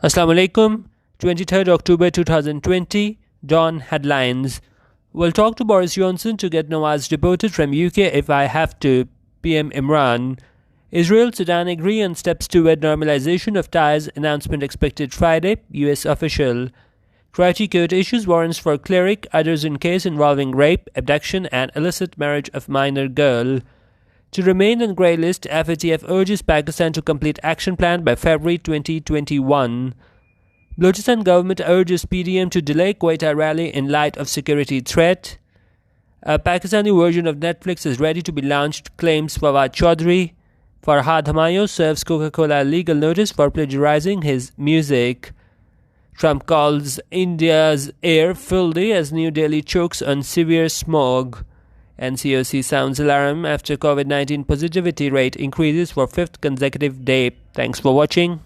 Assalamu alaikum. 23rd October 2020. Dawn headlines. We'll talk to Boris Johnson to get Nawaz deported from UK if I have to. PM Imran. Israel Sudan agree on steps toward normalization of ties. Announcement expected Friday. US official. Karachi court issues warrants for cleric, others in case involving rape, abduction and illicit marriage of minor girl. To remain on grey list, FATF urges Pakistan to complete action plan by February 2021. Balochistan government urges PDM to delay Quetta rally in light of security threat. A Pakistani version of Netflix is ready to be launched, claims Fawad Chaudhry. Farhad Hamayo serves Coca-Cola legal notice for plagiarizing his music. Trump calls India's air filthy as New Delhi chokes on severe smog. NCOC sounds alarm after COVID-19 positivity rate increases for fifth consecutive day. Thanks for watching.